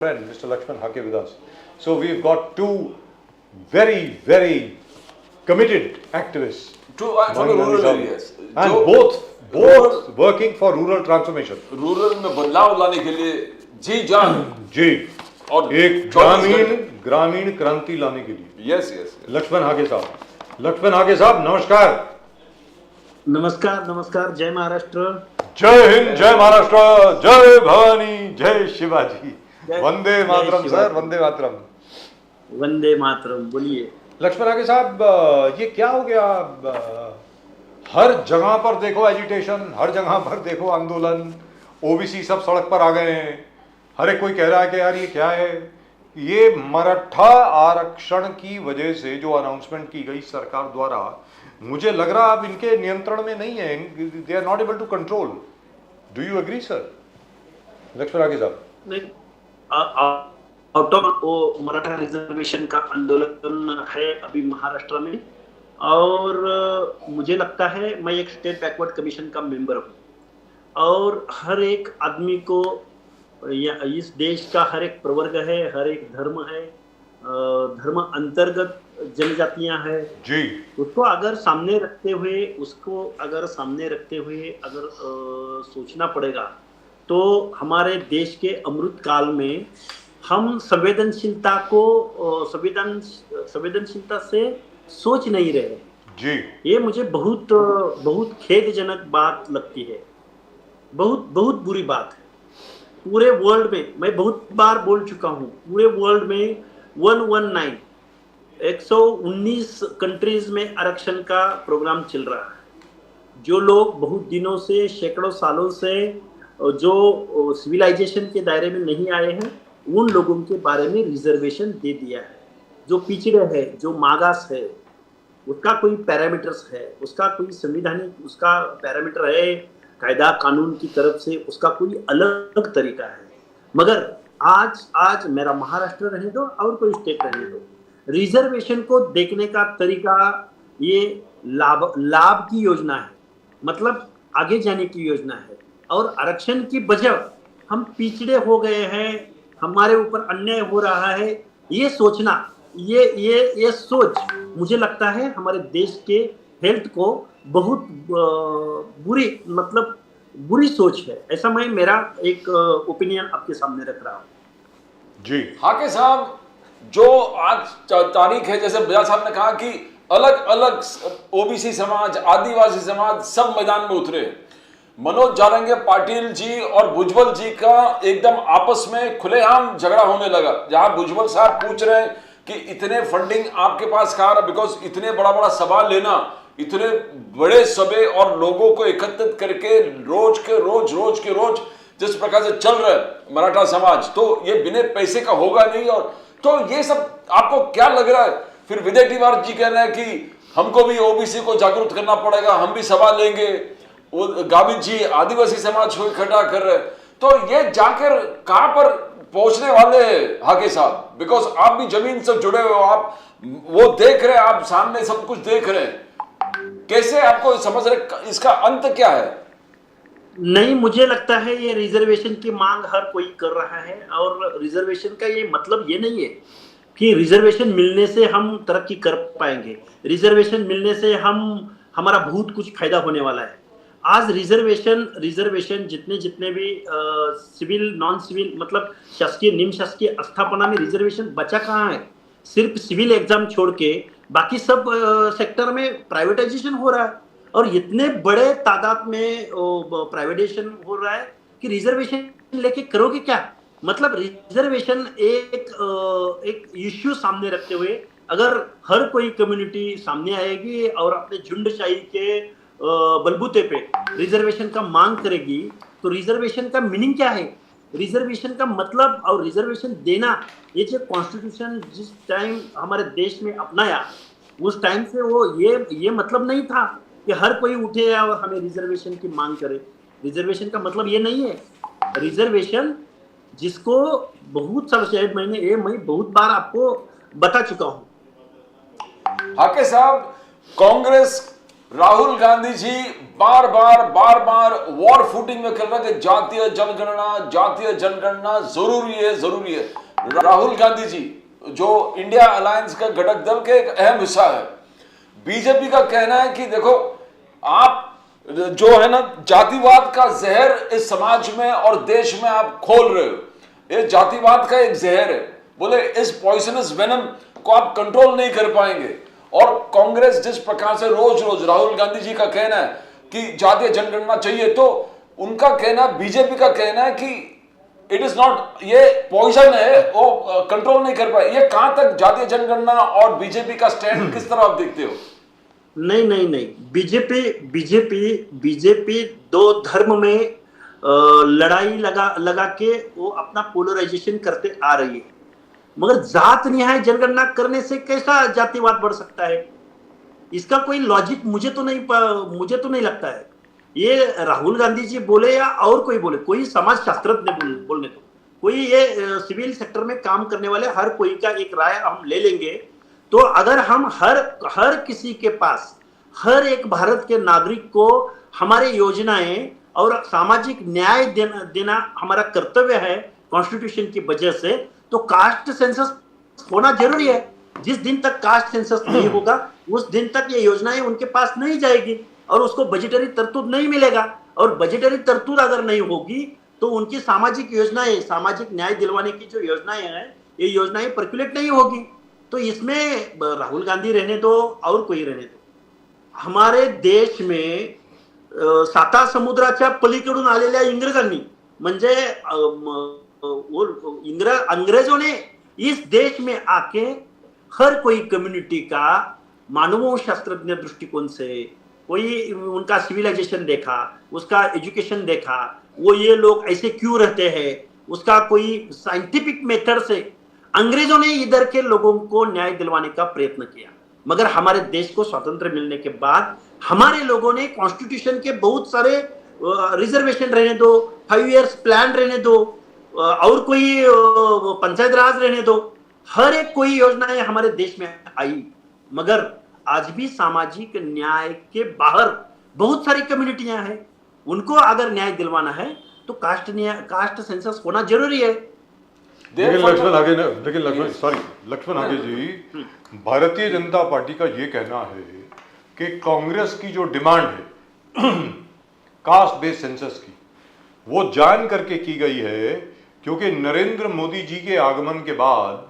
Friend Mr. Lakshman Hake with us. So we've got two very committed activists from the rural areas, and both working for rural transformation. Rural में बदलाव लाने के लिए जी जान जी और एक ग्रामीण क्रांति लाने के लिए यस यस लक्ष्मण हाके साहब नमस्कार। नमस्कार, जय महाराष्ट्र, जय हिंद, जय महाराष्ट्र, जय भवानी, जय शिवाजी, वंदे मातरम सर, वंदे मातरम। वंदे मातरम बोलिए। लक्ष्मण हाके साहब, ये क्या हो गया? हर जगह पर देखो एजिटेशन, हर जगह पर देखो आंदोलन, ओबीसी सब सड़क पर आ गए हैं। हर एक कोई कह रहा है कि यार ये क्या है? ये मराठा आरक्षण की वजह से जो अनाउंसमेंट की गई सरकार द्वारा, मुझे लग रहा अब इनके नियंत्रण में नहीं है। They are not able to control. Do you agree sir? Laxman Hake sahab, नहीं, आउट ऑफ वो मराठा रिजर्वेशन का आंदोलन है अभी महाराष्ट्र में, और मुझे लगता है मैं एक स्टेट बैकवर्ड कमीशन का मेंबर हूँ, और हर एक आदमी को इस देश का हर एक प्रवर्ग है, हर एक धर्म है, धर्म अंतर्गत जनजातियां हैं जी, उसको अगर सामने रखते हुए अगर सोचना पड़ेगा, तो हमारे देश के अमृत काल में हम संवेदनशीलता से सोच नहीं रहे जी। ये मुझे बहुत खेदजनक बात लगती है, बहुत बुरी बात है। पूरे वर्ल्ड में, मैं बहुत बार बोल चुका हूँ, पूरे वर्ल्ड में 119 कंट्रीज में आरक्षण का प्रोग्राम चल रहा है। जो लोग बहुत दिनों से, सैकड़ों सालों से जो सिविलाइजेशन के दायरे में नहीं आए हैं, उन लोगों के बारे में रिजर्वेशन दे दिया है। जो पिछड़े है, जो मागास है, उसका कोई पैरामीटर्स है, उसका कोई संविधानिक उसका पैरामीटर है, कायदा कानून की तरफ से उसका कोई अलग तरीका है। मगर आज मेरा महाराष्ट्र रहने दो और कोई स्टेट रहने दो, रिजर्वेशन को देखने का तरीका ये लाभ की योजना है, मतलब आगे जाने की योजना है। और आरक्षण की वजह हम पिछड़े हो गए हैं, हमारे ऊपर अन्याय हो रहा है, ये सोचना, ये सोच मुझे लगता है हमारे देश के हेल्थ को बहुत बुरी सोच है। ऐसा मैं मेरा एक ओपिनियन आपके सामने रख रहा हूँ। जी हाके साहब, जो आज तारीख है, जैसे बजाज साहब ने कहा कि अलग अलग ओबीसी समाज, आदिवासी समाज सब मैदान में उतरे। मनोज जारंगे पाटिल जी और भुजबल जी का एकदम आपस में खुलेआम झगड़ा होने लगा, जहां भुजबल साहब पूछ रहे हैं कि इतने फंडिंग आपके पास कहां रहा, बिकॉज इतने बड़ा सभा लेना, इतने बड़े सभे और लोगों को एकत्रित करके रोज के रोज जिस प्रकार से चल रहा है मराठा समाज, तो ये बिना पैसे का होगा नहीं। और तो ये सब आपको क्या लग रहा है? फिर विजय टिवार जी कह रहे हैं कि हमको भी ओबीसी को जागरूक करना पड़ेगा, हम भी सभा लेंगे। वो गावित जी आदिवासी समाज को इकट्ठा कर रहे हैं। तो ये जाकर कहां पर पहुंचने वाले हैं हाके साहब? बिकॉज आप भी जमीन से जुड़े हो, आप वो देख रहे हैं, आप सामने सब कुछ देख रहे हैं, कैसे आपको समझ रहे इसका अंत क्या है? नहीं, मुझे लगता है ये रिजर्वेशन की मांग हर कोई कर रहा है, और रिजर्वेशन का ये मतलब ये नहीं है कि रिजर्वेशन मिलने से हम तरक्की कर पाएंगे, रिजर्वेशन मिलने से हमारा बहुत कुछ फायदा होने वाला है। आज रिजर्वेशन जितने भी सिविल, नॉन सिविल, मतलब शासकीय, निम शासकीय आस्थापना में रिजर्वेशन बचा कहाँ है? सिर्फ सिविल एग्जाम छोड़ के बाकी सब सेक्टर में प्राइवेटाइजेशन हो रहा है, और इतने बड़े तादाद में प्राइवेटाइजेशन हो रहा है कि रिजर्वेशन लेके करोगे क्या? मतलब रिजर्वेशन एक इश्यू सामने रखते हुए अगर हर कोई कम्युनिटी सामने आएगी और अपने झुंडशाही के बलबूते पे रिजर्वेशन का मांग करेगी, तो रिजर्वेशन का मीनिंग क्या है? रिजर्वेशन का मतलब और रिजर्वेशन देना, ये जो कॉन्स्टिट्यूशन जिस टाइम हमारे देश में अपनाया, उस टाइम से वो ये मतलब नहीं था कि हर कोई उठे और हमें रिजर्वेशन की मांग करे। रिजर्वेशन का मतलब ये नहीं है। रिजर्वेशन जिसको बहुत साल से, मैं बहुत बार आपको बता चुका हूँ। हाके साहब, कांग्रेस राहुल गांधी जी बार बार वॉर फूटिंग में कर रहा है कि जातीय जनगणना जरूरी है। राहुल गांधी जी जो इंडिया अलायंस का घटक दल के एक अहम हिस्सा है। बीजेपी का कहना है कि देखो आप जो है ना जातिवाद का जहर इस समाज में और देश में आप खोल रहे हो, ये जातिवाद का एक जहर है। बोले इस पॉइजनस वेनम को आप कंट्रोल नहीं कर पाएंगे। और कांग्रेस जिस प्रकार से रोज रोज राहुल गांधी जी का कहना है कि जातीय जनगणना चाहिए, तो उनका कहना, बीजेपी का कहना है कि इट इज नॉट, ये पॉइजन है, वो कंट्रोल नहीं कर पाए। ये कहां तक जातीय जनगणना और बीजेपी का स्टैंड किस तरह आप देखते हो? नहीं, बीजेपी दो धर्म में लड़ाई लगा के वो अपना पोलराइजेशन करते आ रही है। मगर जात न्याय जनगणना करने से कैसा जातिवाद बढ़ सकता है? इसका कोई लॉजिक मुझे तो नहीं लगता है। ये राहुल गांधी जी बोले या और कोई बोले, कोई समाज शास्त्रज्ञ बोलने तो, कोई ये सिविल सेक्टर में काम करने वाले हर कोई का एक राय हम ले लेंगे। तो अगर हम हर किसी के पास, हर एक भारत के नागरिक को हमारे योजनाएं और सामाजिक न्याय देना हमारा कर्तव्य है कॉन्स्टिट्यूशन की वजह से, तो कास्ट सेंसस होना जरूरी है। जिस दिन तक कास्ट सेंसस नहीं होगा उस दिन तक ये योजनाएं उनके पास नहीं जाएगी और उसको बजटरी तरतूद नहीं मिलेगा। और बजटरी तरतूद अगर नहीं होगी तो उनकी सामाजिक योजनाएं, सामाजिक न्याय दिलवाने की जो योजनाएं हैं, ये योजनाएं पर्कुलेट नहीं होगी। तो इसमें राहुल गांधी रहने दो और कोई रहने दो, हमारे देश में साता समुद्राच्या पलीकडून आलेल्या इंग्रजांनी, म्हणजे अंग्रेजों ने इस देश में आके हर कोई कम्युनिटी का मानव शास्त्रज्ञ दृष्टिकोण से कोई उनका सिविलाइजेशन देखा, उसका एजुकेशन देखा, वो ये लोग ऐसे क्यों रहते हैं, उसका कोई साइंटिफिक मेथड से अंग्रेजों ने इधर के लोगों को न्याय दिलवाने का प्रयत्न किया। मगर हमारे देश को स्वतंत्र मिलने के बाद हमारे लोगों ने कॉन्स्टिट्यूशन के बहुत सारे रिजर्वेशन रहने दो, 5 इयर्स प्लान रहने दो, और कोई पंचायत राज रहने दो, हर एक कोई योजनाएं हमारे देश में आई। मगर आज भी सामाजिक न्याय के बाहर बहुत सारी कम्युनिटियां हैं, उनको अगर न्याय दिलवाना है तो कास्ट सेंसस होना जरूरी है। लक्ष्मण आगे जी, भारतीय जनता पार्टी का ये कहना है कि कांग्रेस की जो डिमांड है कास्ट बेस्ड सेंसस की, वो जान करके की गई है क्योंकि नरेंद्र मोदी जी के आगमन के बाद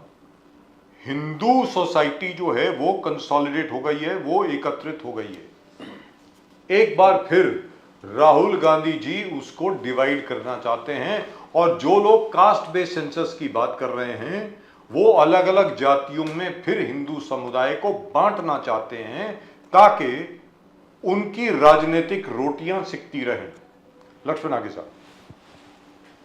हिंदू सोसाइटी जो है वो कंसोलिडेट हो गई है, वो एकत्रित हो गई है। एक बार फिर राहुल गांधी जी उसको डिवाइड करना चाहते हैं और जो लोग कास्ट बेस्ड सेंसस की बात कर रहे हैं वो अलग अलग जातियों में फिर हिंदू समुदाय को बांटना चाहते हैं ताकि उनकी राजनीतिक रोटियां सिकती रहें। लक्ष्मण आगे साहब।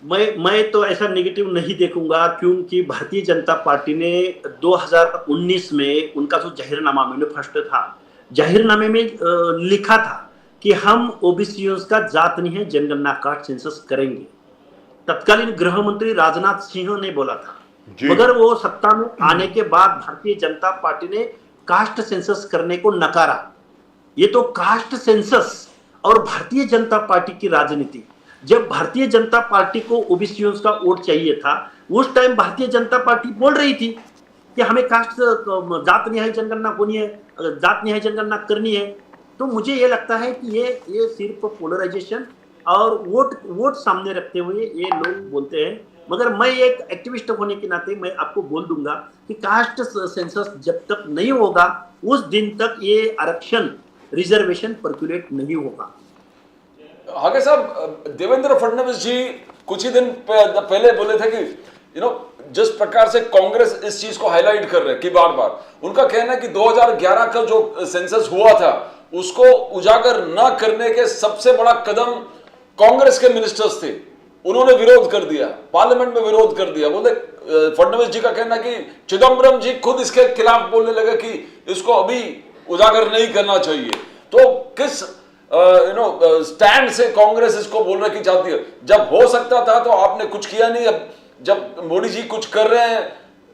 मैं तो ऐसा नेगेटिव नहीं देखूंगा, क्योंकि भारतीय जनता पार्टी ने 2019 में उनका जो जाहिरनामा मैनिफेस्टो था, जाहिरनामे में लिखा था कि हम ओबीसीओ का जात न्याय जनगणना कास्ट सेंसस करेंगे। तत्कालीन गृह मंत्री राजनाथ सिंह ने बोला था, मगर वो सत्ता में आने के बाद भारतीय जनता पार्टी ने कास्ट सेंसस करने को नकारा। ये तो कास्ट सेंसस और भारतीय जनता पार्टी की राजनीति, जब भारतीय जनता पार्टी को ओबीसीओ का वोट चाहिए था उस टाइम भारतीय जनता पार्टी बोल रही थी कि हमें कास्ट जात न्याय जनगणना होनी है, जात न्याय जनगणना करनी है। तो मुझे ये लगता है कि ये सिर्फ पोलराइजेशन और वोट सामने रखते हुए ये लोग बोलते हैं। मगर मैं एक एक्टिविस्ट होने के नाते मैं आपको बोल दूंगा कि कास्ट सेंसस जब तक नहीं होगा उस दिन तक ये आरक्षण रिजर्वेशन पर्कुलेट नहीं होगा। आगे साहब, देवेंद्र फडणवीस जी कुछ ही दिन पहले बोले थे कि जिस प्रकार से कांग्रेस इस चीज को हाईलाइट कर रहे हैं कि बार बार उनका कहना है कि 2011 का जो सेंसस हुआ था उसको उजागर न करने के सबसे बड़ा कदम कांग्रेस के मिनिस्टर्स थे, उन्होंने विरोध कर दिया, पार्लियामेंट में विरोध कर दिया। बोले फडणवीस जी का कहना कि चिदम्बरम जी खुद इसके खिलाफ बोलने लगे कि इसको अभी उजागर नहीं करना चाहिए। तो किस स्टैंड से कांग्रेस इसको बोल रही चाहती है? जब हो सकता था तो आपने कुछ किया नहीं, अब जब मोदी जी कुछ कर रहे हैं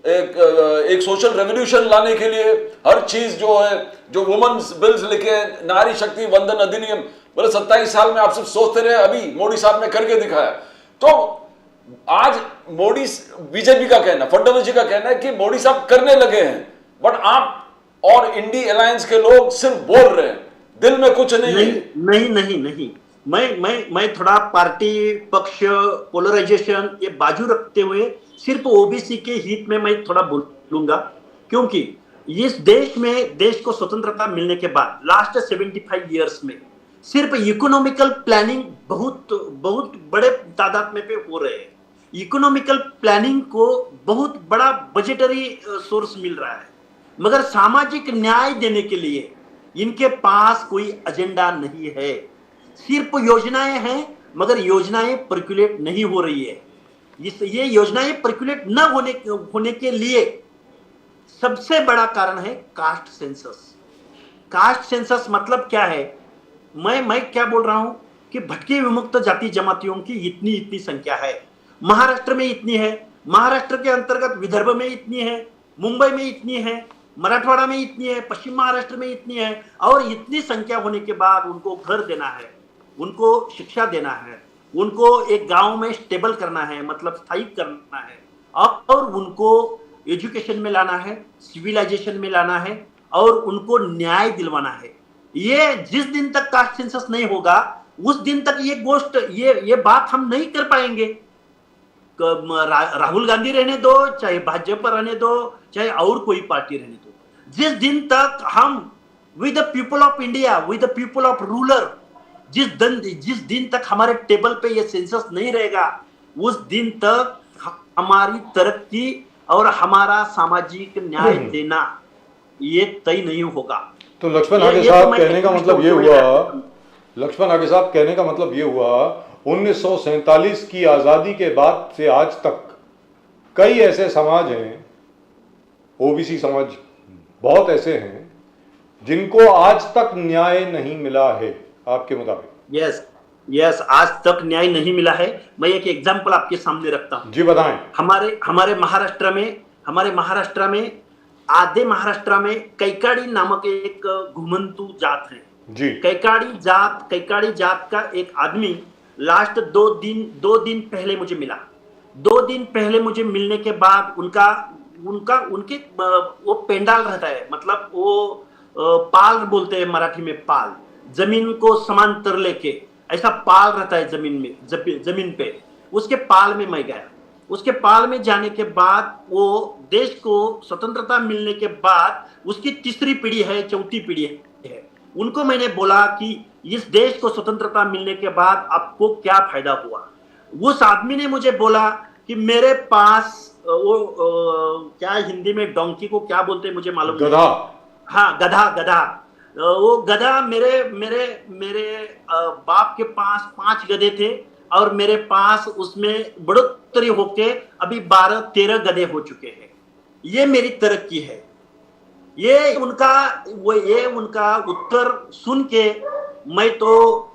एक सोशल रेवोल्यूशन लाने के लिए हर चीज जो है, जो वुमेन्स बिल्स लिखे, नारी शक्ति वंदन अधिनियम, बोले 27 साल में आप सिर्फ सोचते रहे, अभी मोदी साहब ने करके दिखाया। तो आज मोदी, बीजेपी का कहना, फडणवीस जी का कहना है कि मोदी साहब करने लगे हैं, बट आप और इंडी अलायंस के लोग सिर्फ बोल रहे हैं, दिल में कुछ नहीं है। नहीं, मैं थोड़ा पार्टी पक्ष पोलराइजेशन ये बाजू रखते हुए सिर्फ ओबीसी के हित में मैं थोड़ा बोलूंगा, क्योंकि इस देश में, देश को स्वतंत्रता मिलने के बाद लास्ट 75 इयर्स में सिर्फ इकोनॉमिकल प्लानिंग बहुत बड़े तादाद में पे हो रहे हैं। इकोनॉमिकल प्लानिंग को बहुत बड़ा बजटरी सोर्स मिल रहा है, मगर सामाजिक न्याय देने के लिए इनके पास कोई एजेंडा नहीं है। सिर्फ योजनाएं हैं, मगर योजनाएं पर्कुलेट नहीं हो रही है। ये योजनाएं पर्कुलेट न होने के लिए सबसे बड़ा कारण है कास्ट सेंसस। कास्ट सेंसस मतलब क्या है? मैं क्या बोल रहा हूं कि भटके विमुक्त जाति जमातियों की इतनी संख्या है, महाराष्ट्र में इतनी है, महाराष्ट्र के अंतर्गत विदर्भ में इतनी है, मुंबई में इतनी है, मराठवाड़ा में इतनी है, पश्चिम महाराष्ट्र में इतनी है, और इतनी संख्या होने के बाद उनको घर देना है, उनको शिक्षा देना है, उनको एक गांव में स्टेबल करना है, मतलब स्थायी करना है, और उनको एजुकेशन में लाना है, सिविलाइजेशन में लाना है, और उनको न्याय दिलवाना है। ये जिस दिन तक कास्ट सेंसस नहीं होगा उस दिन तक ये बात हम नहीं कर पाएंगे। राहुल गांधी रहने दो, चाहे भाजपा रहने दो, चाहे और कोई पार्टी रहने दो, जिस दिन तक हम with the people of India, with the people of ruler, जिस दिन तक हमारे टेबल पे ये सेंसस नहीं रहेगा, उस दिन तक हमारी तरक्की और हमारा सामाजिक न्याय देना ये तय नहीं होगा। तो लक्ष्मण आगे साहब कहने का मतलब ये हुआ, लक्ष्मण आगे साहब कहने का मतलब ये हुआ 1947 की आजादी के बाद से आज तक कई ऐसे समाज हैं, ओबीसी समाज बहुत ऐसे हैं जिनको आज तक न्याय नहीं मिला है आपके मुताबिक? यस, आज तक न्याय नहीं मिला है। मैं एक एग्जांपल आपके सामने रखता हूं। जी बताएं। हमारे महाराष्ट्र में आधे महाराष्ट्र में कैकाड़ी नामक एक घुमंतु जात है जी। कैकाड़ी जात का एक आदमी लास्ट 2 दिन पहले मुझे मिला। 2 दिन पहले मुझे मिलने के बाद उनके वो पेंडाल रहता है, मतलब वो पाल बोलते हैं मराठी में, पाल, जमीन को समांतर लेके ऐसा पाल रहता है जमीन पे, उसके पाल में मैं गया। उसके पाल में जाने के बाद वो देश को स्वतंत्रता मिलने के बाद उसकी तीसरी पीढ़ी है, चौथी पीढ़ी है, उनको मैंने बोला कि इस देश को स्वतंत्रता मिलने के बाद आपको क्या फायदा हुआ। उस आदमी ने मुझे बोला कि मेरे पास क्या हिंदी में डोंकी को क्या बोलते हैं मुझे मालूम नहीं। गधा। हाँ, गधा। वो गधा मेरे बाप के पास 5 गधे थे, और मेरे पास उसमें बढ़ोतरी होके अभी 12-13 गधे हो चुके हैं। ये मेरी तरक्की है। ये उनका उत्तर सुन के मैं तो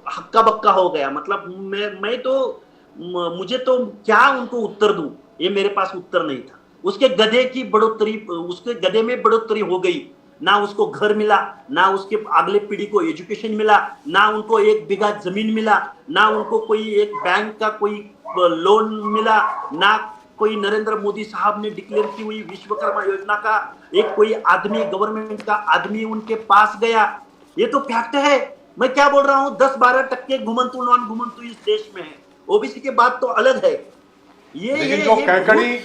हक्का बक्का हो गया। मतलब मुझे तो क्या उनको उत्तर दूं, ये मेरे पास उत्तर नहीं था। उसके गधे में बढ़ोतरी हो गई, ना उसको घर मिला, ना उसके अगले पीढ़ी को एजुकेशन मिला, ना उनको 1 बीघा जमीन मिला, ना उनको कोई एक बैंक का कोई लोन मिला, ना कोई नरेंद्र मोदी साहब ने डिक्लेयर की हुई विश्वकर्मा योजना का एक कोई आदमी, गवर्नमेंट का आदमी उनके पास गया। ये तो फैक्ट है। मैं क्या बोल रहा हूँ, 10-12% घुमंतु नॉन घुमंतु इस देश में है। ओबीसी की बात तो अलग है। लेकिन जो कैकाड़ी,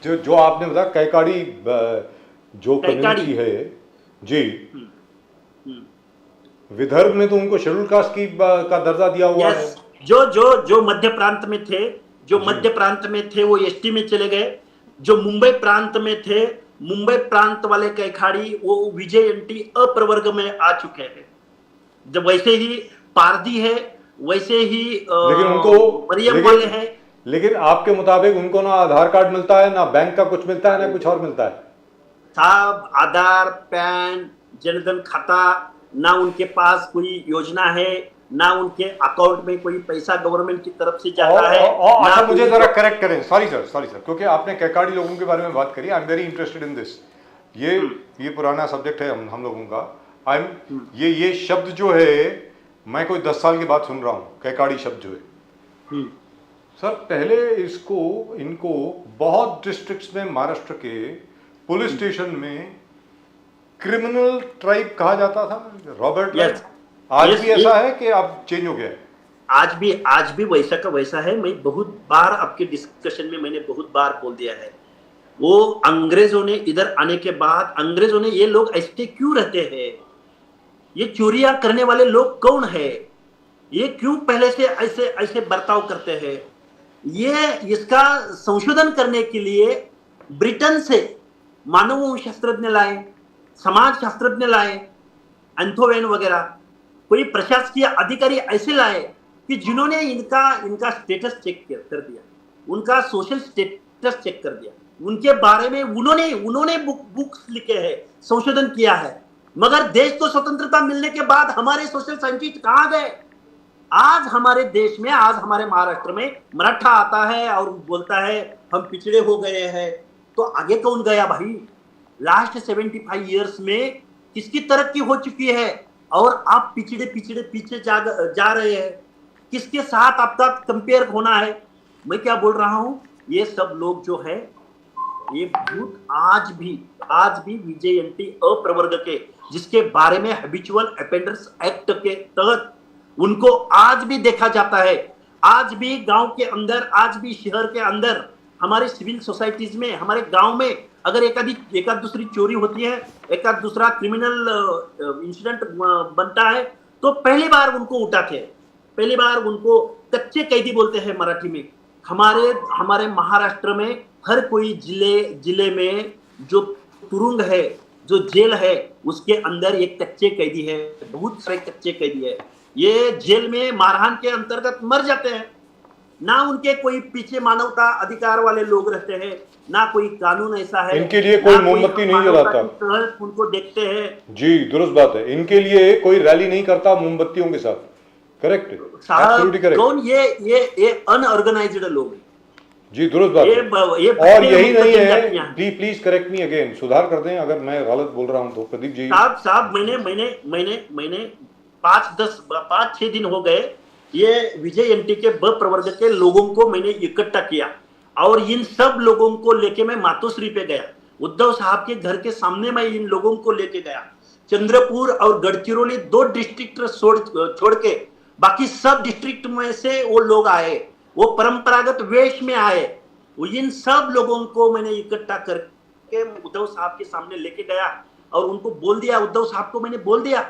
जो आपने बताया कैकाड़ी जो कम्युनिटी है जी, विदर्भ में तो उनको शेड्यूल कास्ट का दर्जा दिया हुआ है। जो मध्य प्रांत में थे वो एसटी में चले गए। जो मुंबई प्रांत में थे, मुंबई प्रांत वाले कैखाड़ी वो विजयंती अप्रवर्ग में आ चुके हैं। जब वैसे ही पारदी है, वैसे ही लेकिन उनको मरियम वाले हैं। लेकिन आपके मुताबिक उनको ना आधार कार्ड मिलता है, ना बैंक का कुछ मिलता है, ना कुछ और मिलता है साहब। आधार, पैन, जनधन खाता, ना उनके पास कोई योजना है, ना उनके अकाउंट में कोई पैसा गवर्नमेंट की तरफ से जाता है। और अच्छा ना मुझे कोई- जरा करेक्ट करें, सॉरी सर, क्योंकि आपने कैकाड़ी लोगों के बारे में बात करी, I am very interested in this. ये पुराना सब्जेक्ट है हम लोगों का। आई एम ये शब्द जो है, मैं कोई 10 साल की बात सुन रहा हूँ, कैकाड़ी शब्द जो है। हम्म, सर पहले इनको बहुत डिस्ट्रिक्ट्स में महाराष्ट्र के पुलिस स्टेशन में क्रिमिनल ट्राइब कहा जाता था, रॉबर्ट ट्राइब। Yes. आज Yes, भी ऐसा है कि अब चेंज हो गया है? आज भी वैसा का वैसा है। मैं बहुत बार आपके डिस्कशन में मैंने बहुत बार बोल दिया है, वो अंग्रेजों ने इधर आने के बाद अंग्रेजों ने ये लोग ऐसे क्यों रहते हैं, ये चोरियां करने वाले लोग कौन है, ये क्यों पहले से ऐसे ऐसे बर्ताव करते हैं, ये इसका संशोधन करने के लिए ब्रिटेन से मानव शास्त्रज्ञ लाए, समाज शास्त्रज्ञ लाए, एंथोवेन वगैरह, कोई प्रशासकीय अधिकारी ऐसे लाए कि जिन्होंने इनका स्टेटस चेक कर दिया, उनका सोशल स्टेटस चेक कर दिया, उनके बारे में उन्होंने बुक्स लिखे हैं, संशोधन किया है। मगर देश को स्वतंत्रता मिलने के बाद हमारे सोशल साइंटिस्ट कहां गए? आज हमारे देश में, आज हमारे महाराष्ट्र में मराठा आता है और बोलता है हम पिछड़े हो गए हैं, तो आगे कौन गया भाई? लास्ट 75 इयर्स में किसकी तरक्की हो चुकी है और आप पीछे जा रहे हैं? किसके साथ आपका कंपेयर होना है? मैं क्या बोल रहा हूं, ये सब लोग जो है ये भूत आज भी विजयंती अप्रवर्ग के, जिसके बारे में हैबिचुअल अफेंडर्स एक्ट के तहत उनको आज भी देखा जाता है। आज भी गांव के अंदर, आज भी शहर के अंदर, हमारे सिविल सोसाइटीज में, हमारे गांव में अगर एकाध दूसरी चोरी होती है, एकाध दूसरा क्रिमिनल इंसिडेंट बनता है, तो पहली बार उनको उठाते हैं, पहली बार उनको कच्चे कैदी बोलते हैं मराठी में। हमारे महाराष्ट्र में हर कोई जिले में जो तुरुंग है, जो जेल है, उसके अंदर एक कच्चे कैदी है, बहुत सारे कच्चे कैदी है। ये जेल में मारहान के अंतर्गत मर जाते हैं, ना उनके कोई पीछे मानवता अधिकार वाले लोग रहते हैं, ना कोई कानून ऐसा है, इनके लिए कोई मोमबत्ती नहीं जलाता, उनको देखते हैं। जी दुरुस्त बात है, इनके लिए कोई रैली नहीं करता मोमबत्तियों के साथ। Correct, absolutely correct. कौन? ये अनऑर्गेनाइज्ड लोग हैं। जी दुरुस्त बात है। ये और यही नहीं है, प्लीज करेक्ट मी अगेन, सुधार कर दें अगर मैं गलत बोल रहा हूं तो। प्रदीप जी साहब मैंने 5-6 दिन हो गए, ये विजयंती के ब प्रवर्ग के लोगों को मैंने इकट्ठा किया और इन सब लोगों को लेके मैं मातोश्री पे गया, उद्धव साहब के घर के सामने मैं इन लोगों को लेके गया। चंद्रपुर और गढ़चिरौली 2 डिस्ट्रिक्ट छोड़ के बाकी सब डिस्ट्रिक्ट में से वो लोग आए, वो परंपरागत वेश में आए। वो इन सब लोगों को मैंने इकट्ठा करके उद्धव साहब के सामने लेके गया और उनको बोल दिया, उद्धव साहब को मैंने बोल दिया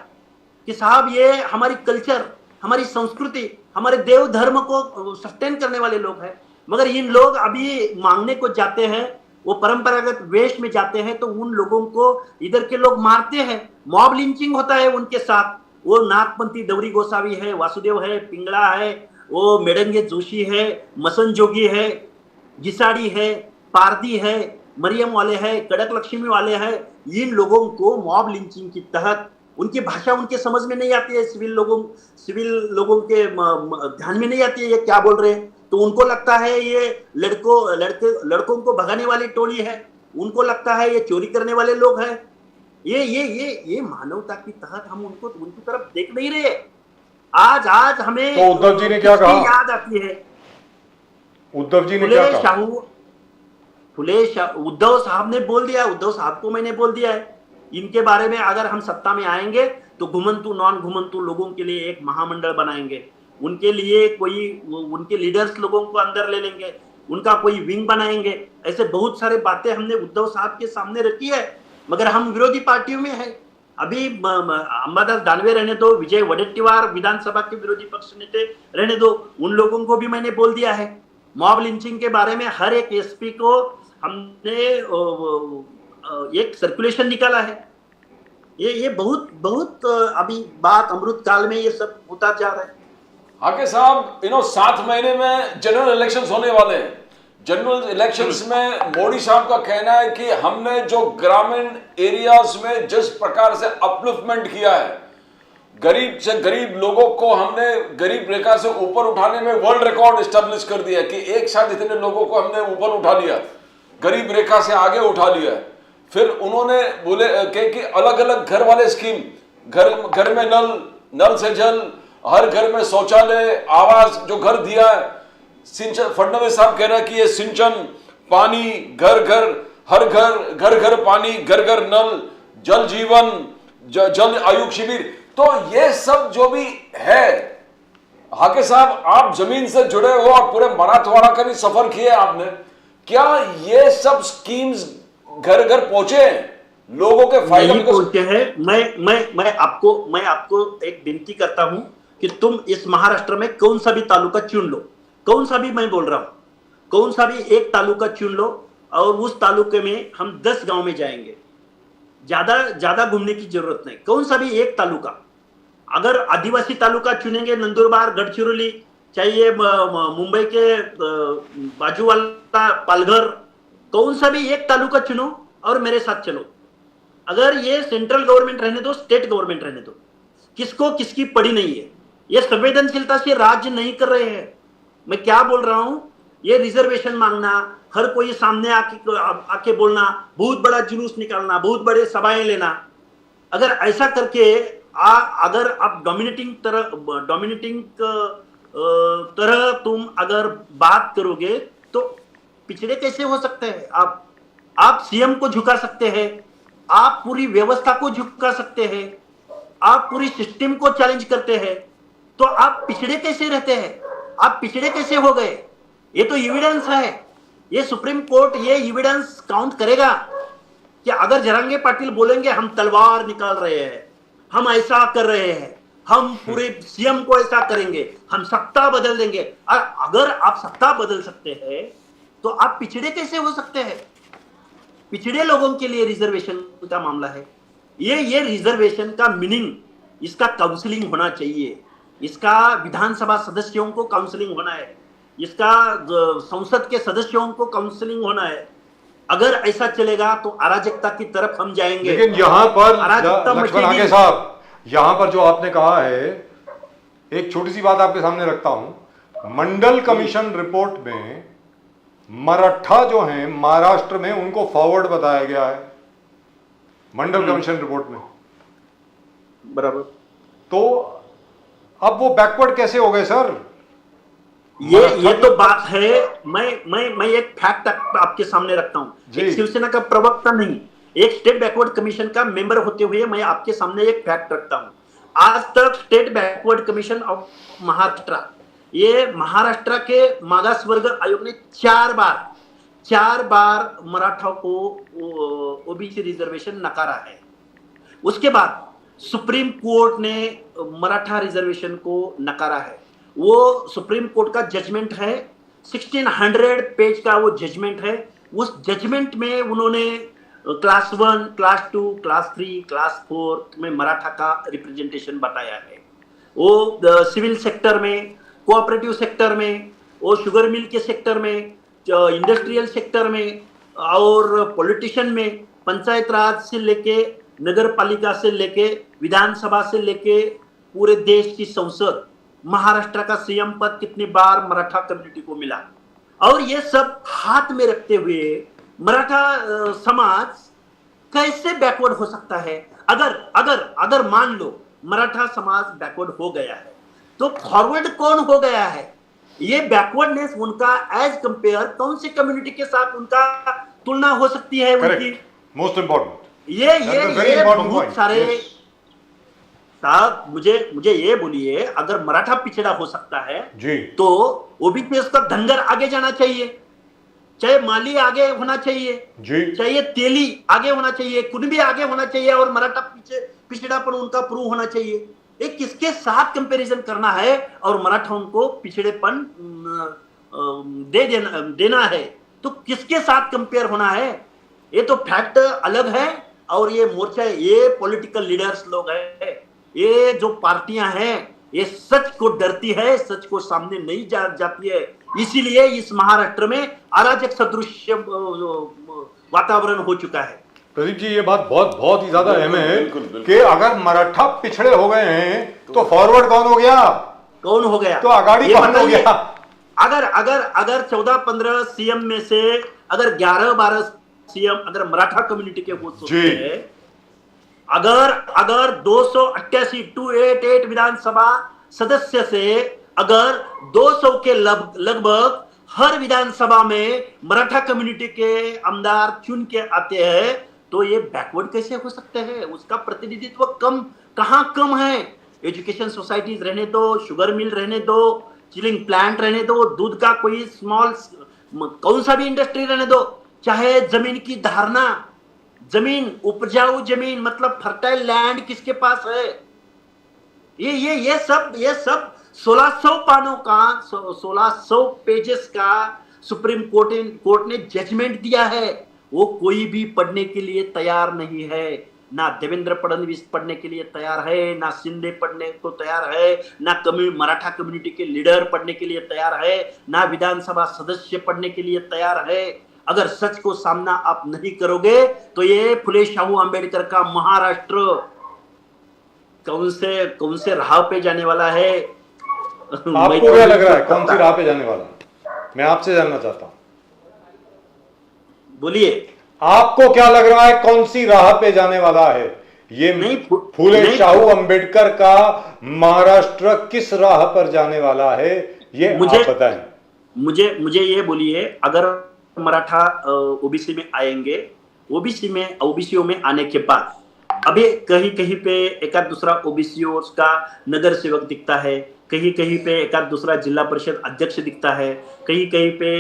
कि साहब ये हमारी कल्चर, हमारी संस्कृति, हमारे देव धर्म को सस्टेन करने वाले लोग हैं, मगर इन लोग अभी मांगने को जाते हैं, वो परंपरागत वेश में जाते हैं, तो उन लोगों को इधर के लोग मारते हैं, मॉब लिंचिंग होता है उनके साथ। वो नागपंथी डवरी गोसावी है, वासुदेव है, पिंगला है, वो मेडंगे जोशी है, मसन जोगी है, गिसाड़ी है, पारदी है, मरियम वाले है, कड़क लक्ष्मी वाले हैं। इन लोगों को मॉब लिंचिंग के तहत, उनकी भाषा उनके समझ में नहीं आती है, सिविल लोगों के ध्यान में नहीं आती है ये क्या बोल रहे हैं, तो उनको लगता है ये लड़कों को भगाने वाली टोली है, उनको लगता है ये चोरी करने वाले लोग हैं। ये मानवता की तहत हम उनकी तरफ देख नहीं रहे। आज हमें तो उद्धव जी ने क्या कहा? याद आती है, उद्धव जी ने क्या कहा? उद्धव साहब ने बोल दिया, उद्धव साहब को मैंने बोल दिया है, इनके बारे में अगर हम सत्ता में आएंगे तो घुमंतु नॉन घुमंतु लोगों के लिए एक महामंडल बनाएंगे, उनके लिए उनके लीडर्स लोगों को अंदर ले लेंगे, उनका कोई विंग बनाएंगे। ऐसे बहुत सारे बातें हमने उद्धव साहब के सामने रखी है, मगर हम विरोधी पार्टियों में है। अभी अंबादास दानवे रहने दो, विजय वडेट्टीवार विधानसभा के विरोधी पक्ष नेता रहने दो, उन लोगों को भी मैंने बोल दिया है। मॉब लिंचिंग के बारे में हर एक एसपी को हमने एक सर्कुलेशन निकाला है। ये बहुत अभी बात अमृत काल में ये सब होता जा रहा है। आके साहब 7 महीने में जनरल इलेक्शंस होने वाले हैं। जनरल इलेक्शंस में मोदी साहब का कहना है कि हमने जो ग्रामीण एरियाज में जिस प्रकार से अपलिफ्टमेंट किया है, गरीब से गरीब लोगों को हमने गरीब रेखा से ऊपर उठाने में वर्ल्ड रिकॉर्ड एस्टेब्लिश कर दिया कि एक साथ इतने लोगों को हमने ऊपर उठा लिया, गरीब रेखा से आगे उठा लिया। फिर उन्होंने बोले कि अलग अलग घर वाले स्कीम, घर में नल से जल, हर घर में शौचालय, आवास जो घर दिया है, सिंचन, फडणवीस साहब कह रहे हैं कि ये सिंचन, पानी, घर घर पानी, घर नल, जल जीवन, जल आयु शिविर, तो ये सब जो भी है। हाके साहब, आप जमीन से जुड़े हो और पूरे मराठवाड़ा का भी सफर किए आपने, क्या ये सब स्कीम्स घर घर पहुंचे लोगों के फायदे नहीं पहुंचे हैं? मैं आपको एक विनती करता हूं कि तुम इस महाराष्ट्र में कौन सा भी तालुका चुन लो, कौन सा भी, मैं बोल रहा हूं, कौन सा भी एक तालुका चुन लो और उस तालुके में हम 10 गांव में जाएंगे, ज्यादा घूमने की जरूरत नहीं। कौन सा भी एक तालुका, अगर आदिवासी तालुका चुनेंगे, नंदुरबार, गढ़चिरोली, चाहिए मुंबई के बाजू वाला पालघर, कौन सा भी एक तालुका चुनो और मेरे साथ चलो। अगर ये सेंट्रल गवर्नमेंट रहने दो, स्टेट गवर्नमेंट रहने दो, किसको किसकी पड़ी नहीं है। ये संवेदनशीलता से राज्य नहीं कर रहे हैं। मैं क्या बोल रहा हूं, ये रिजर्वेशन मांगना, हर कोई सामने आके बोलना, बहुत बड़ा जुलूस निकालना, बहुत बड़े सभाएं लेना, अगर ऐसा करके अगर आप डोमिनेटिंग तरह तुम अगर बात करोगे तो पिछड़े कैसे हो सकते हैं। आप सीएम को झुका सकते हैं, आप पूरी व्यवस्था को झुका सकते हैं, आप पूरी सिस्टम को चैलेंज करते हैं, तो आप पिछड़े कैसे रहते हैं, आप पिछड़े कैसे हो गए। ये तो एविडेंस है, ये सुप्रीम कोर्ट ये एविडेंस काउंट करेगा कि अगर जरांगे पाटिल बोलेंगे हम तलवार निकाल रहे हैं, हम ऐसा कर रहे हैं, हम पूरे सीएम को ऐसा करेंगे, हम सत्ता बदल देंगे। अगर आप सत्ता बदल सकते हैं तो आप पिछड़े कैसे हो सकते हैं। पिछड़े लोगों के लिए रिजर्वेशन का मामला है। ये रिजर्वेशन का मीनिंग, इसका काउंसलिंग होना चाहिए, इसका विधानसभा सदस्यों को काउंसलिंग होना है, इसका संसद के सदस्यों को काउंसलिंग होना है। अगर ऐसा चलेगा तो अराजकता की तरफ हम जाएंगे। लेकिन यहाँ पर लक्ष्मण हाके साहब, यहाँ पर जो आपने कहा है, एक छोटी सी बात आपके सामने रखता हूं। मंडल कमीशन रिपोर्ट में मराठा जो हैं महाराष्ट्र में, उनको फॉरवर्ड बताया गया है मंडल कमीशन रिपोर्ट में, बराबर। तो अब वो बैकवर्ड कैसे हो गए सर। ये तो बात है। मैं एक फैक्ट आपके सामने रखता हूं, एक शिवसेना का प्रवक्ता नहीं, एक स्टेट बैकवर्ड कमीशन का मेंबर होते हुए मैं आपके सामने एक फैक्ट रखता हूं। आज तक state backward commission of Maharashtra, ये महाराष्ट्र के मागास वर्ग आयोग ने 4 बार मराठा को ओबीसी रिजर्वेशन नकारा है। उसके बाद सुप्रीम कोर्ट ने मराठा रिजर्वेशन को नकारा है। वो सुप्रीम कोर्ट का जजमेंट है, 1600 पेज का वो जजमेंट है। उस जजमेंट में उन्होंने क्लास 1, क्लास 2, क्लास 3, क्लास 4 में मराठा का रिप्रेजेंटेशन बताया है। वो सिविल सेक्टर में, कोऑपरेटिव सेक्टर में, वो शुगर मिल के सेक्टर में, इंडस्ट्रियल सेक्टर में और पॉलिटिशियन में, पंचायत राज से लेके नगर पालिका से लेके विधानसभा से लेके पूरे देश की संसद, महाराष्ट्र का सीएम पद कितनी बार मराठा कम्युनिटी को मिला। और ये सब हाथ में रखते हुए मराठा समाज कैसे बैकवर्ड हो सकता है। अगर मान लो मराठा समाज बैकवर्ड हो गया है तो फॉरवर्ड कौन हो गया है। ये बैकवर्डनेस उनका एज कंपेयर कौन सी कम्युनिटी के साथ उनका तुलना हो सकती है उनकी। मोस्ट इंपॉर्टेंट ये बहुत सारे साहब, मुझे ये बोलिए, अगर मराठा पिछड़ा हो सकता है जी, तो ओबीसी का धनगर आगे जाना चाहिए, चाहे माली आगे होना चाहिए जी, चाहे तेली आगे होना चाहिए, कुणबी आगे होना चाहिए और मराठा पिछड़ापन उनका प्रूव होना चाहिए। ये किसके साथ कंपैरिजन करना है और मराठाओं को पिछड़ेपन देना है तो किसके साथ कंपेयर होना है। ये तो फैक्ट अलग है। और ये मोर्चा, ये पॉलिटिकल लीडर्स लोग हैं, ये जो पार्टियां हैं, ये सच को डरती है, सच को सामने नहीं जाती है। इसीलिए इस महाराष्ट्र में अराजक सदृश वातावरण हो चुका है। प्रदीप जी ये बात बहुत बहुत ही ज्यादा अहम है बिल्कुल, बिल्कुल। कि अगर मराठा पिछड़े हो गए हैं तो फॉरवर्ड कौन हो गया, कौन हो गया? तो आगाड़ी ये कौन हो बताइए। गया? अगर 14-15 सीएम में से अगर 11-12 सीएम अगर मराठा कम्युनिटी के वो जी। हैं, अगर 288 288 विधानसभा सदस्य से अगर 200 के लगभग हर विधानसभा में मराठा कम्युनिटी के आमदार चुन के आते हैं, तो ये बैकवर्ड कैसे हो सकते हैं? उसका प्रतिनिधित्व कहां कम है? एजुकेशन सोसाइटीज रहने दो, शुगर मिल रहने दो, चिलिंग प्लांट रहने दो, दूध का कोई स्मॉल कौन सा भी इंडस्ट्री रहने दो, चाहे जमीन की धारणा, जमीन उपजाऊ जमीन मतलब फर्टाइल लैंड किसके पास है? ये सब 1600 पानों का 1600 पेजेस का सुप्रीम कोर्ट ने जजमेंट दिया है, वो कोई भी पढ़ने के लिए तैयार नहीं है। ना देवेंद्र फडणवीस पढ़ने के लिए तैयार है, ना शिंदे पढ़ने को तैयार है, ना मराठा कम्युनिटी के लीडर पढ़ने के लिए तैयार है, ना विधानसभा सदस्य पढ़ने के लिए तैयार है। अगर सच को सामना आप नहीं करोगे तो ये फुले शाहू अंबेडकर का महाराष्ट्र कौन से राह पे जाने वाला है? आपको क्या लग रहा है कौन सी राह पे जाने वाला है? मैं आपसे जानना चाहता हूं, बोलिए। आपको क्या लग रहा है कौन सी राह पे जाने वाला है? ये फूले शाहू अंबेडकर का महाराष्ट्र किस राह पर जाने वाला है, ये आप बताएं। मुझे ये बोलिए, अगर मराठा ओबीसी में आएंगे, ओबीसीओ में आने के बाद अभी कहीं पे एक आध दूसरा ओबीसीओ का नगर सेवक दिखता है, कहीं पे एक आध दूसरा जिला परिषद अध्यक्ष दिखता है, कहीं पे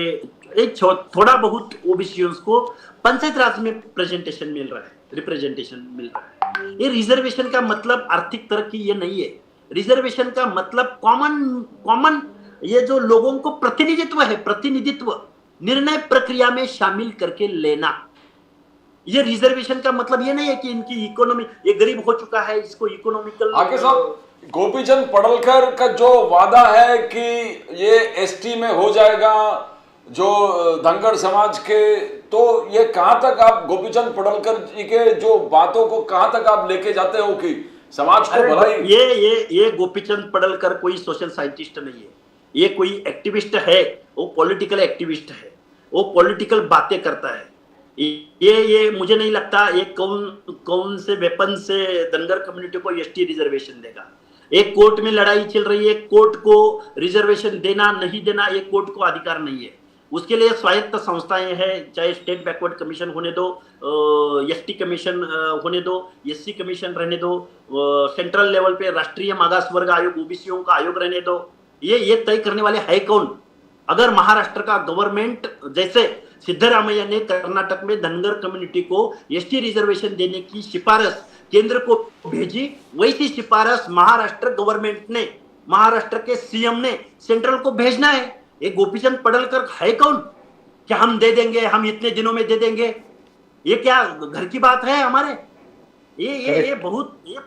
एक थोड़ा बहुत ओबीसीओ को पंचायत राज में रिप्रेजेंटेशन मिल रहा है। ये रिजर्वेशन का मतलब आर्थिक तरक्की ये नहीं है। रिजर्वेशन का मतलब कॉमन ये जो लोगों को प्रतिनिधित्व निर्णय प्रक्रिया में शामिल करके लेना। ये रिजर्वेशन का मतलब ये नहीं है कि इनकी इकोनॉमी, ये गरीब हो चुका है, इसको इकोनॉमिकल। आगे साहब, गोपीचंद पडळकर का जो वादा है कि ये एसटी में हो जाएगा जो धनगर समाज के, तो ये कहां तक आप गोपीचंद पडळकर जी के जो बातों को कहां तक आप लेके जाते हो कि समाज को भलाई? ये गोपीचंद पडळकर कोई सोशल साइंटिस्ट नहीं है, ये कोई एक्टिविस्ट है, वो पॉलिटिकल एक्टिविस्ट है, वो पॉलिटिकल बातें करता है। ये मुझे नहीं लगता ये कौन से वेपन से धनगर कम्युनिटी को एसटी रिजर्वेशन देगा। एक कोर्ट में लड़ाई चल रही है, कोर्ट को रिजर्वेशन देना नहीं देना ये कोर्ट को अधिकार नहीं है। उसके लिए स्वायत्त संस्थाएं हैं, चाहे स्टेट बैकवर्ड कमीशन होने दो, एसटी कमीशन होने दो, एससी कमीशन रहने दो, सेंट्रल लेवल पे राष्ट्रीय मागास वर्ग आयोग ओबीसीओ का आयोग रहने दो। ये तय करने वाले है कौन? अगर महाराष्ट्र का गवर्नमेंट, जैसे सिद्धरामैया ने कर्नाटक में धनगर कम्युनिटी को एसटी रिजर्वेशन देने की सिफारिश केंद्र को भेजी, वैसी सिफारिश महाराष्ट्र गवर्नमेंट ने, महाराष्ट्र के सीएम ने सेंट्रल को भेजना है। ये गोपीचंद पडळकर है कौन? क्या हम दे देंगे, हम इतने दिनों में दे देंगे? ये क्या घर की बात है हमारे? ये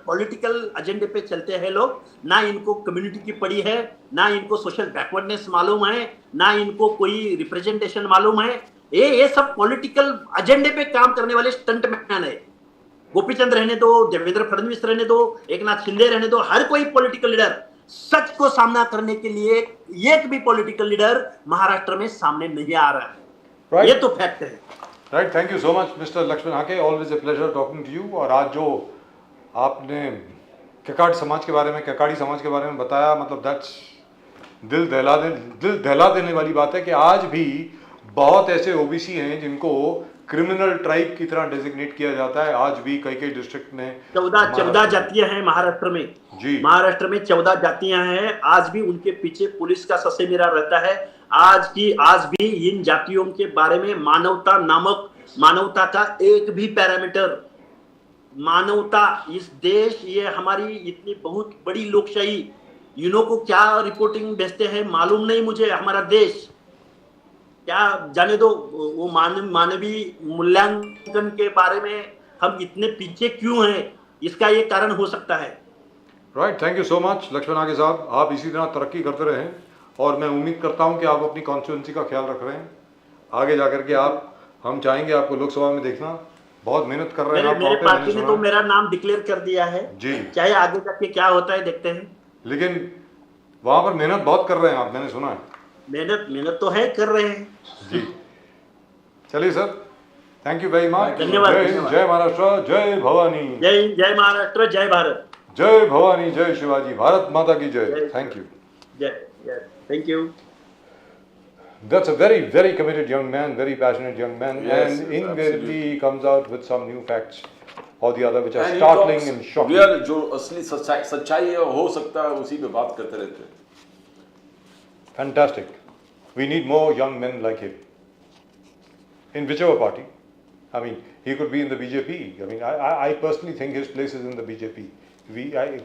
पॉलिटिकल एजेंडे पे चलते हैं लोग। ना इनको कम्युनिटी की पड़ी है, ना इनको सोशल बैकवर्डनेस मालूम है, ना इनको कोई रिप्रेजेंटेशन मालूम है। ये सब पॉलिटिकल एजेंडे पे काम करने वाले स्टंटमैन है। गोपीचंद रहने दो, देवेंद्र फडणवीस रहने दो, एकनाथ शिंदे रहने दो, हर कोई पॉलिटिकल लीडर, सच को सामना करने के लिए एक भी पॉलिटिकल लीडर महाराष्ट्र में सामने नहीं आ रहा है। Right. ये तो फैक्ट है। Right, thank you so much Mr Laxman Hake, always a pleasure talking to you. और आज जो आपने ककाड़ी समाज के बारे में बताया, मतलब दैट्स दिल दहला देने वाली बात है कि आज भी बहुत ऐसे ओबीसी हैं जिनको क्रिमिनल ट्राइब की तरह डेजिग्नेट किया जाता है। आज भी कई डिस्ट्रिक्ट में 14 जातियां हैं महाराष्ट्र में जी। महाराष्ट्र में 14 जातियां हैं। आज भी उनके पीछे पुलिस का ससेमिरा रहता है। आज भी इन जातियों के बारे में मानवता का एक भी पैरामीटर, मानवता, इस देश, ये हमारी इतनी बहुत बड़ी लोकशाही, यूनो को क्या रिपोर्टिंग भेजते हैं मालूम नहीं मुझे। हमारा देश क्या जाने दो, वो मानवीय मूल्यांकन के बारे में हम इतने पीछे क्यों हैं, इसका ये कारण हो सकता है। Right, thank you so much Laxman Hake sahab, आप इसी तरह तरक्की करते रहें और मैं उम्मीद करता हूं कि आप अपनी कॉन्स्टिट्यूंसी का ख्याल रख रहे हैं। आगे जाकर के हम चाहेंगे आपको लोकसभा में देखना बहुत मेहनत कर रहे हैं मेरे आप मेरे वहाँ पे, मैंने पार्टी ने सुना तो है। मेरा नाम डिक्लेयर कर दिया है। जी। चाहे आगे जाके क्या होता है देखते हैं। लेकिन वहाँ पर मेहनत बहुत कर रहे हैं आप, मैंने सुना है। मेहनत मेहनत तो है, कर रहे हैं। जी चलिए sir, thank you very much. धन्यवाद, जय हिंद, धन्यवाद। जय महाराष्ट्र, जय भवानी। जय हिंद, जय महाराष्ट्र, जय भारत। जय भवानी, जय शिवाजी, भारत माता की जय। जय थैंक यू। जय thank you. That's a very, very committed young man, very passionate young man, Yes, and invariably absolutely. he comes out with some new facts or the other which are And he startling talks and shocking. real, जो असली सच्चाई है हो सकता है उसी पे बात करते रहते हैं। Fantastic. We need more young men like him. In whichever party. I mean, he could be in the BJP. I mean, I personally think his place is in the BJP.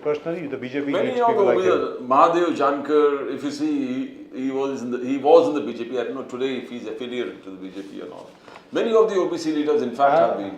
Personally, the BJP Many needs of people like him. the Mahadev Jankar, if you see, he was in the BJP. I don't know today if he's affiliated to the BJP or not. Many of the OBC leaders, in fact, have been.